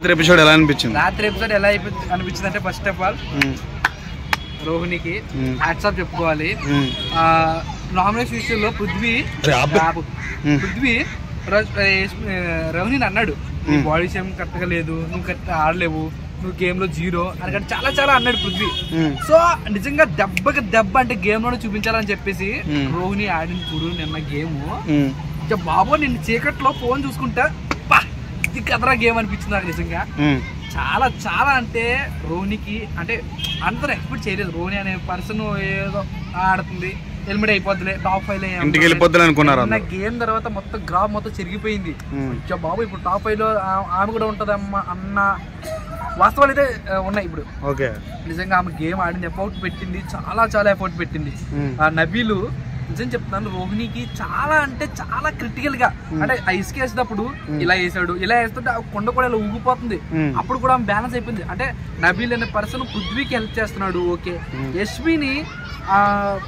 రాత్రి ఎపిసోడ్ ఎలా అనిపించింది? రాత్రి ఎపిసోడ్ ఎలా అనిపించింది అంటే ఫస్ట్ ఆఫ్ ఆల్ రోహిణికి హ్యాట్స్ ఆఫ్ చెప్పుకోవాలి. నామినేషన్ విషయంలో పృథ్వీ రోహిణిని అన్నాడు, నీ బాడీ షేమ్ కరెక్ట్ గా లేదు, నువ్వు కరెక్ట్ ఆడలేవు, నువ్వు గేమ్ లో 0 అని చాలా చాలా అన్నాడు పృథ్వీ. సో నిజంగా దెబ్బకి దెబ్బ అంటే గేమ్ లోనే చూపించాలని చెప్పేసి రోహిణి ఆడిన చూడు నిన్న గేమ్. బాబో నిన్ను చీకట్లో ఫోన్ చూసుకుంటా ఇది కదరా గేమ్ అనిపించింది నాకు నిజంగా. చాలా చాలా అంటే రోహిణికి అంటే అందరూ ఎక్స్పెక్ట్ చేయలేదు. రోహిణి అనే పర్సన్ ఏదో ఆడుతుంది, హెల్మెట్ అయిపోద్దులే, టాప్ 5 ఇంటికి వెళ్ళిపోద్దులే అనుకున్నారు. గేమ్ తర్వాత మొత్తం గ్రాఫ్ మొత్తం చెరిగిపోయింది. బాబు ఇప్పుడు టాప్ 5 లో ఆమె కూడా ఉంటదమ్మా అన్న వాస్తవాలు అయితే ఉన్నాయి ఇప్పుడు. నిజంగా ఆమె గేమ్ ఆడింది, ఎఫర్ట్ పెట్టింది, చాలా చాలా ఎఫర్ట్ పెట్టింది. నబీలు నిజం చెప్తున్నాను, రోహిణికి చాలా అంటే చాలా క్రిటికల్ గా అంటే ఇసుక వేసేటప్పుడు ఇలా వేసాడు, ఇలా వేస్తుంటే కొండ కూడా ఇలా ఊగిపోతుంది. అప్పుడు కూడా బ్యాలెన్స్ అయిపోయింది. అంటే నబీల్ అనే పర్సన్ పృథ్వీకి హెల్ప్ చేస్తున్నాడు, ఓకే. యశ్విని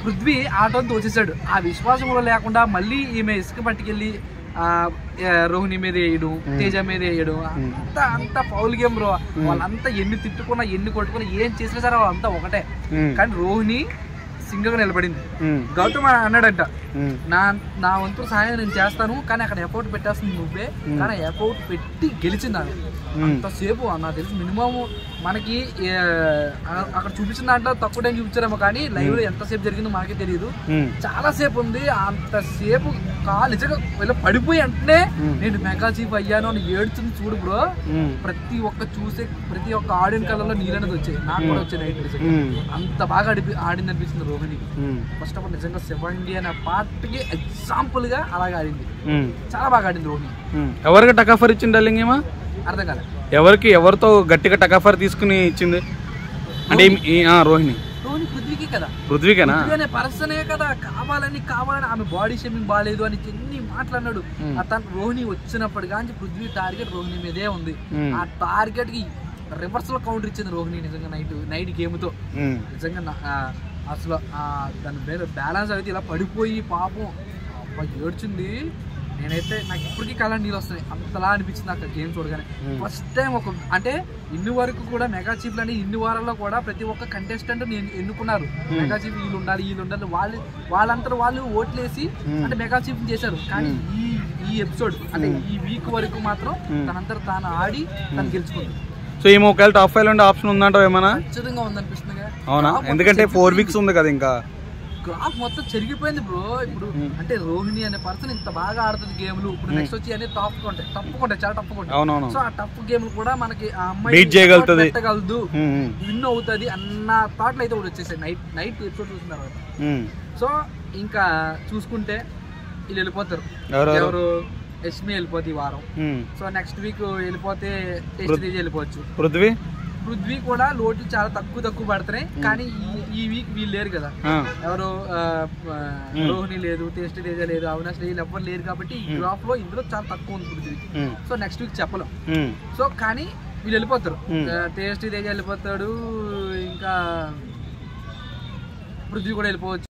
పృథ్వీ ఆటోతో వచ్చేసాడు. ఆ విశ్వాసం కూడా లేకుండా మళ్ళీ ఈమె ఇసుక పట్టుకెళ్ళి రోహిణి మీద వేయడం, తేజ మీద వేయడం, అంత ఫౌల్ గేమ్ బ్రో. వాళ్ళంతా ఎన్ని తిట్టుకున్నా ఎన్ని కొట్టుకున్నా ఏం చేసినా సరే వాళ్ళంతా ఒకటే. కానీ రోహిణి సింగిల్ గా నిలబడింది. గౌతమ్ అన్నాడంట, నా వంతు సహాయం నేను చేస్తాను, కానీ అక్కడ ఎఫర్ట్ పెట్టేస్తుంది నువ్వే. కానీ ఎఫర్ట్ పెట్టి గెలిచింది. అంతసేపు నాకు తెలిసి మినిమం మనకి అక్కడ చూపించిన దాంట్లో తక్కువ టైం చూపించారేమో, కానీ లైవ్ లో ఎంతసేపు జరిగిందో మనకే తెలియదు. చాలా సేపు ఉంది. అంతసేపు నిజంగా ఇలా పడిపోయి అంటే నేను మెగా చీఫ్ అయ్యాను అని ఏడ్చుని చూడు బ్రో. ప్రతి ఒక్క ఆడియన్ కళ్ళలో నీళ్ళనేది వచ్చాయి, నాకు కూడా వచ్చాయి నైట్. అంత బాగా ఆడింది అనిపిస్తుంది రోహిణి. ఫస్ట్ ఆఫ్ ఆల్ నిజంగా 70 అనే పార్ట్కి ఎగ్జాంపుల్ గా అలాగే ఆడింది, చాలా బాగా ఆడింది రోహిణి. ఎవరికి టకాఫర్ ఇచ్చింది డార్లింగ్? ఏమో అర్థం కాలే. ఎవరితో గట్టిగా టకాఫర్ తీసుకుని ఇచ్చింది అంటే రోహిణి పృథ్వీకి కదా, పృథ్వీకేనా అనే పర్సనే కదా. కావాలని ఆమె బాడీ షేమింగ్ బాగాలేదు అని ఎన్ని మాట్లాడినాడు. తను రోహిణి వచ్చినప్పటి కానీ పృథ్వీ టార్గెట్ రోహిణి మీదే ఉంది. ఆ టార్గెట్ కి రివర్స్ లో కౌంటర్ ఇచ్చింది రోహిణి నిజంగా నైట్ గేమ్ తో. నిజంగా అసలు దాని మీద బ్యాలెన్స్ అయితే ఇలా పడిపోయి పాపం ఏడ్చింది. నేనైతే నాకు ఇప్పటికీ కళ్ళ నీళ్ళు వస్తున్నాయి, అంతలా అనిపించింది నాకు గేమ్ చూడగానే. ఫస్ట్ టైం అంటే ఇన్ని వరకు కూడా మెగా చీఫ్లు అని ఇన్ని వారాల్లో కూడా ప్రతి ఒక్క కంటెస్టెంట్ ఎన్నుకున్నారు. మెగా చీఫ్ వీళ్ళు ఉండాలి వాళ్ళంతా వాళ్ళు ఓట్లేసి అంటే మెగా చీఫ్ చేశారు. కానీ ఈ ఎపిసోడ్ అంటే ఈ వీక్ వరకు మాత్రం తనంతా తాను ఆడి తను గెలుచుకుంది. సో ఈ ఒకవేళ టాప్ 5 లో ఆప్షన్ ఉందంటావు? ఏమన్నా ఖచ్చితంగా ఉందనిపిస్తుంది. అవునా? ఎందుకంటే 4 వీక్స్ ఉంది కదా, ఇంకా గ్రాఫ్ మొత్తం చెరిగిపోయింది బ్రో. ఇప్పుడు అంటే రోహిణి అనే పర్సన్ ఇంత బాగా ఆడుతుంది గేమ్లు. ఇప్పుడు నెక్స్ట్ వచ్చి అనేది తప్పుకుంటాయి చాలా తప్పుకుంటాయి. సో ఆ టఫ్ గేమ్లు కూడా మనకి ఆ అమ్మాయి పెట్టగలదు, విన్ అవుతుంది అన్న థాట్లు అయితే కూడా వచ్చేసాయి నైట్ ఎపిసోడ్ చూసిన తర్వాత. సో ఇంకా చూసుకుంటే వీళ్ళు వెళ్ళిపోతారు. ఎవరు? యష్మి వెళ్ళిపోతే ఈ వారం. సో నెక్స్ట్ వీక్ వెళ్ళిపోతే టేస్ట్ వెళ్ళిపోవచ్చు. పృథ్వీ కూడా లోట్లు చాలా తక్కువ పడుతున్నాయి. కానీ ఈ వీక్ వీళ్ళు లేరు కదా, ఎవరు రోహిణి లేదు, టేస్ట్ తేజ లేదు, అవినాష్ లేదు, ఎవ్వరు లేరు. కాబట్టి ఈ గ్రాఫ్ లో ఇందులో చాలా తక్కువ ఉంది పృథ్వీ. సో నెక్స్ట్ వీక్ చెప్పలేం. సో కానీ వీళ్ళు వెళ్ళిపోతారు. టేస్ట్ తేజ వెళ్ళిపోతాడు, ఇంకా పృథ్వీ కూడా వెళ్ళిపోవచ్చు.